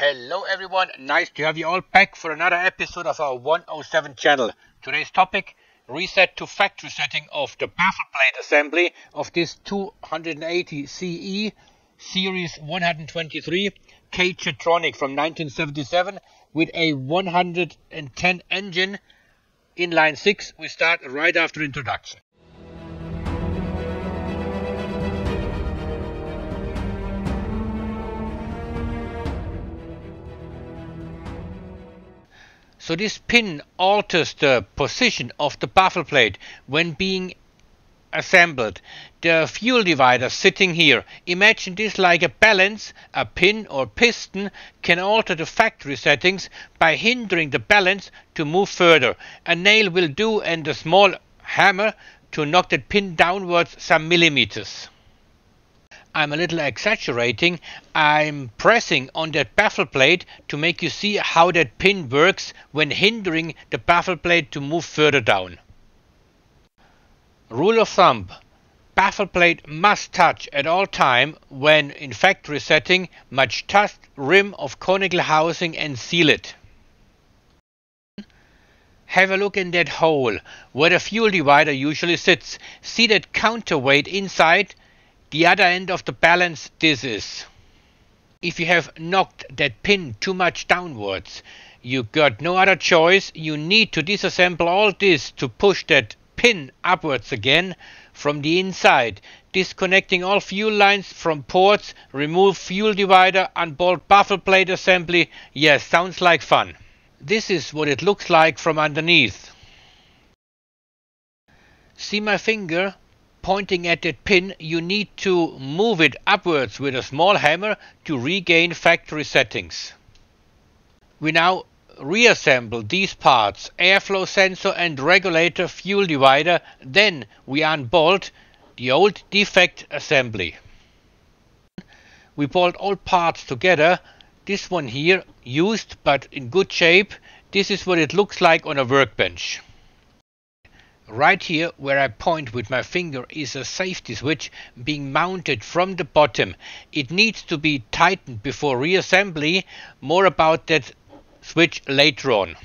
Hello everyone, nice to have you all back for another episode of our 107 channel. Today's topic, reset to factory setting of the baffle plate assembly of this 280 CE Series 123 K-Jetronic from 1977 with a 110 engine inline 6. We start right after introduction. So this pin alters the position of the baffle plate when being assembled. The fuel divider sitting here, imagine this like a balance. A pin or piston can alter the factory settings by hindering the balance to move further. A nail will do, and a small hammer to knock that pin downwards some millimeters. I'm a little exaggerating. I'm pressing on that baffle plate to make you see how that pin works when hindering the baffle plate to move further down. Rule of thumb: baffle plate must touch at all time when in factory setting. Must touch rim of conical housing and seal it. Have a look in that hole where the fuel divider usually sits. See that counterweight inside? The other end of the balance this is. If you have knocked that pin too much downwards, you got no other choice. You need to disassemble all this to push that pin upwards again from the inside. Disconnecting all fuel lines from ports, remove fuel divider, unbolt baffle plate assembly. Yes, sounds like fun. This is what it looks like from underneath. See my finger pointing at that pin? You need to move it upwards with a small hammer to regain factory settings. We now reassemble these parts: airflow sensor and regulator, fuel divider. Then we unbolt the old defect assembly. We bolt all parts together. This one here used but in good shape. This is what it looks like on a workbench. Right here where I point with my finger is a safety switch being mounted from the bottom. It needs to be tightened before reassembly. More about that switch later on.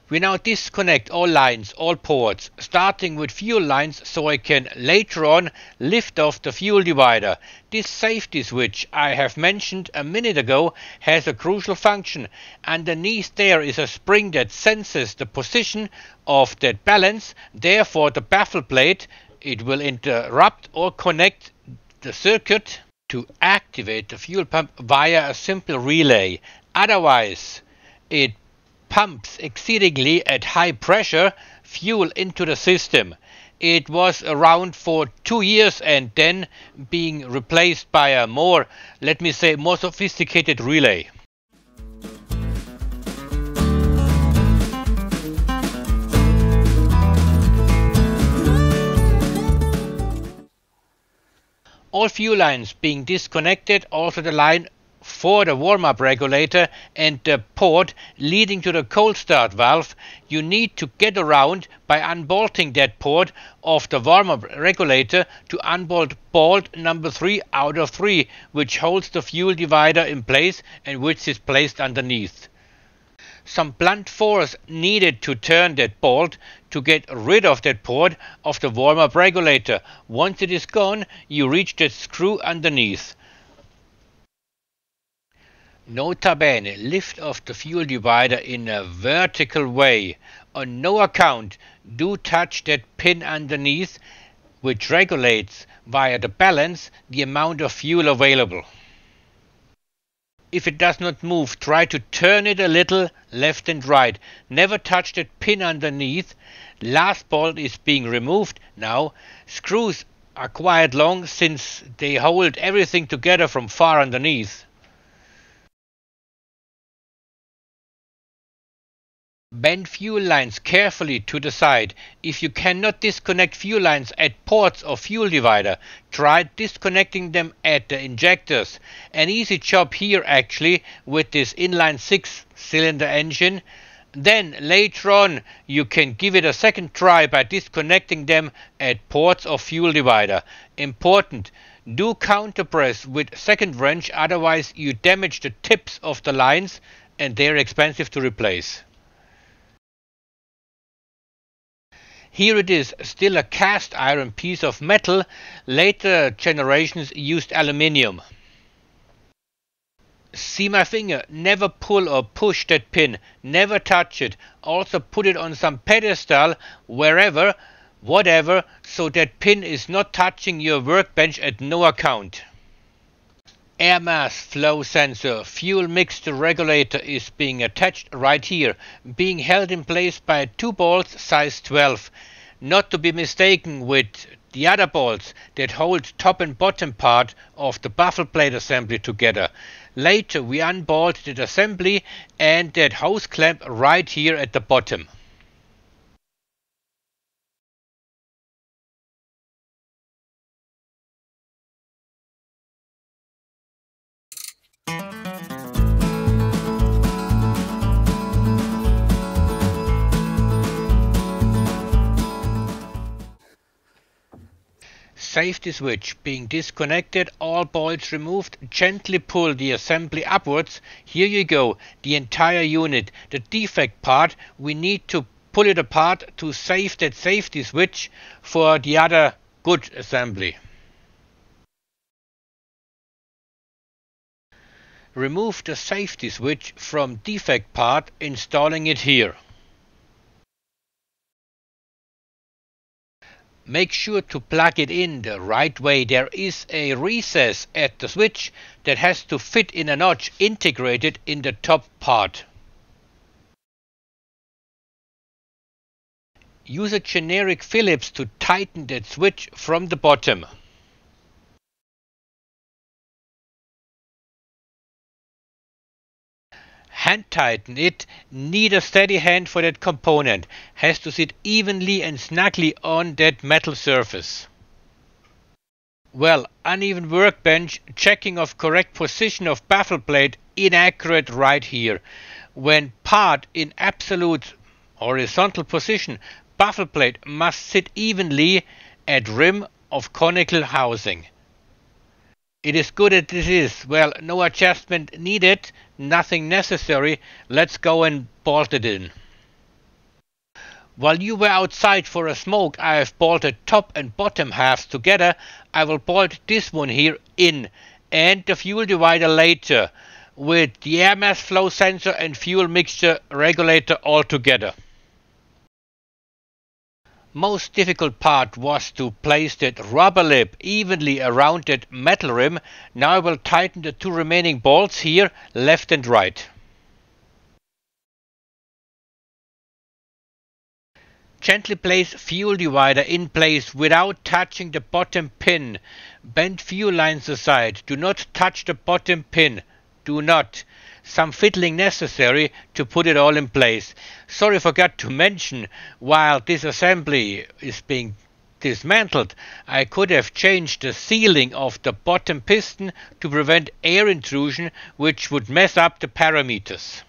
We now disconnect all lines, all ports, starting with fuel lines so I can later on lift off the fuel divider. This safety switch I have mentioned a minute ago has a crucial function. Underneath there is a spring that senses the position of that balance. Therefore the baffle plate, it will interrupt or connect the circuit to activate the fuel pump via a simple relay. Otherwise it pumps exceedingly at high pressure fuel into the system. It was around for 2 years and then being replaced by a more, let me say, more sophisticated relay. All fuel lines being disconnected, also the line for the warm-up regulator and the port leading to the cold start valve. You need to get around by unbolting that port of the warm-up regulator to unbolt bolt number 3 out of 3, which holds the fuel divider in place and which is placed underneath. Some blunt force needed to turn that bolt to get rid of that port of the warm-up regulator. Once it is gone, you reach that screw underneath. Nota bene, lift off the fuel divider in a vertical way. On no account do touch that pin underneath, which regulates via the balance the amount of fuel available. If it does not move, try to turn it a little left and right. Never touch that pin underneath. Last bolt is being removed now. Screws are quite long since they hold everything together from far underneath. Bend fuel lines carefully to the side. If you cannot disconnect fuel lines at ports or fuel divider, try disconnecting them at the injectors. An easy job here actually with this inline 6-cylinder engine. Then later on you can give it a second try by disconnecting them at ports or fuel divider. Important, Do counterpress with second wrench, otherwise you damage the tips of the lines and they're expensive to replace. Here it is, still a cast iron piece of metal. Later generations used aluminium. See my finger, never pull or push that pin, never touch it. Also put it on some pedestal, wherever, whatever, so that pin is not touching your workbench at no account. Air mass flow sensor, fuel mixture regulator is being attached right here, being held in place by 2 bolts size 12. Not to be mistaken with the other bolts that hold top and bottom part of the baffle plate assembly together. Later we unbolt that assembly and that hose clamp right here at the bottom. Safety switch being disconnected, all bolts removed, gently pull the assembly upwards. Here you go, the entire unit. The defect part, we need to pull it apart to save that safety switch for the other good assembly. Remove the safety switch from defect part, installing it here. Make sure to plug it in the right way. There is a recess at the switch that has to fit in a notch integrated in the top part. Use a generic Phillips to tighten that switch from the bottom. Hand tighten it, need a steady hand for that component, has to sit evenly and snugly on that metal surface. Well, uneven workbench, checking of correct position of baffle plate, inaccurate right here. When part in absolute horizontal position, baffle plate must sit evenly at rim of conical housing. It is good as this is. Well, no adjustment needed, nothing necessary. Let's go and bolt it in. While you were outside for a smoke, I have bolted top and bottom halves together. I will bolt this one here in, and the fuel divider later, with the air mass flow sensor and fuel mixture regulator all together. Most difficult part was to place that rubber lip evenly around that metal rim. Now I will tighten the 2 remaining bolts here, left and right. Gently place fuel divider in place without touching the bottom pin. Bend fuel lines aside. Do not touch the bottom pin. Do not. Some fiddling necessary to put it all in place. Sorry, forgot to mention, while this assembly is being dismantled, I could have changed the sealing of the bottom piston to prevent air intrusion, which would mess up the parameters.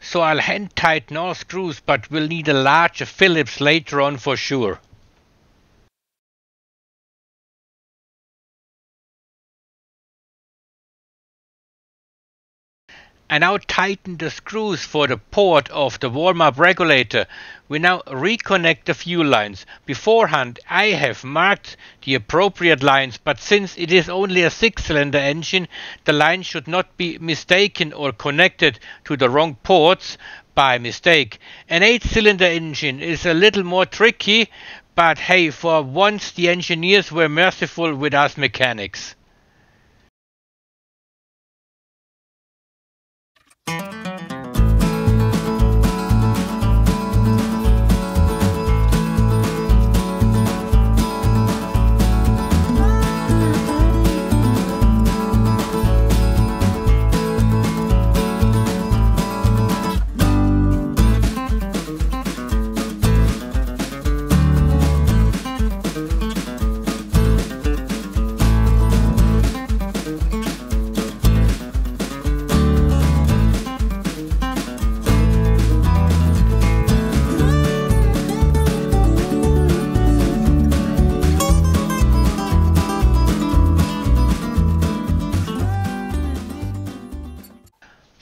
So I'll hand tighten all screws, but will need a larger Phillips later on for sure. I now tighten the screws for the port of the warm-up regulator. We now reconnect the fuel lines. Beforehand I have marked the appropriate lines, but since it is only a 6-cylinder engine, the line should not be mistaken or connected to the wrong ports by mistake. An 8-cylinder engine is a little more tricky, but hey, for once the engineers were merciful with us mechanics.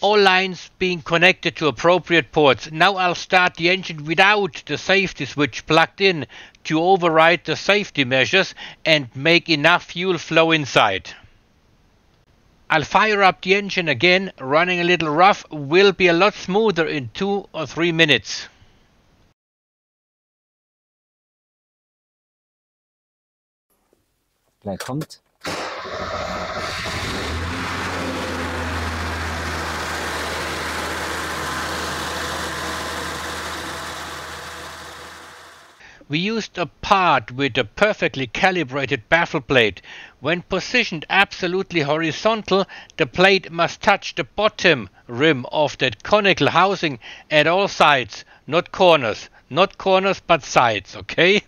All lines being connected to appropriate ports. Now I'll start the engine without the safety switch plugged in to override the safety measures and make enough fuel flow inside. I'll fire up the engine again. Running a little rough, will be a lot smoother in 2 or 3 minutes. Gleich kommt. We used a part with a perfectly calibrated baffle plate. When positioned absolutely horizontal, the plate must touch the bottom rim of that conical housing at all sides, not corners. Not corners, but sides, okay?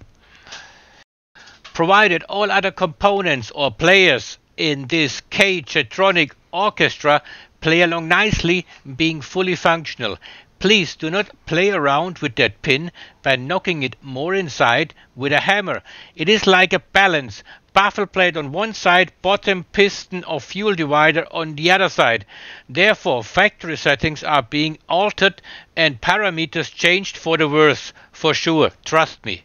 Provided all other components or players in this K-Jetronic orchestra play along nicely, being fully functional. Please do not play around with that pin by knocking it more inside with a hammer. It is like a balance. Baffle plate on one side, bottom piston or fuel divider on the other side. Therefore, factory settings are being altered and parameters changed for the worse, for sure, trust me.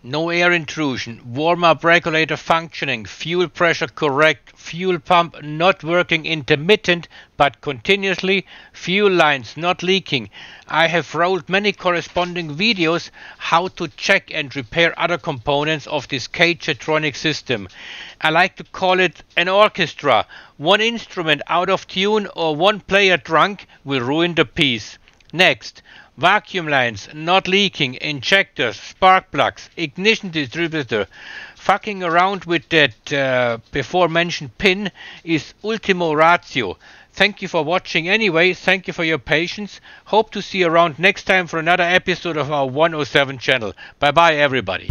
No air intrusion, warm-up regulator functioning, fuel pressure correct, fuel pump not working intermittent but continuously, fuel lines not leaking. I have rolled many corresponding videos how to check and repair other components of this K-Jetronic system. I like to call it an orchestra. One instrument out of tune or one player drunk will ruin the piece. Next. Vacuum lines not leaking, injectors, spark plugs, ignition distributor. Fucking around with that before mentioned pin is ultimo ratio. Thank you for watching anyway, thank you for your patience. Hope to see you around next time for another episode of our 107 channel. Bye bye everybody.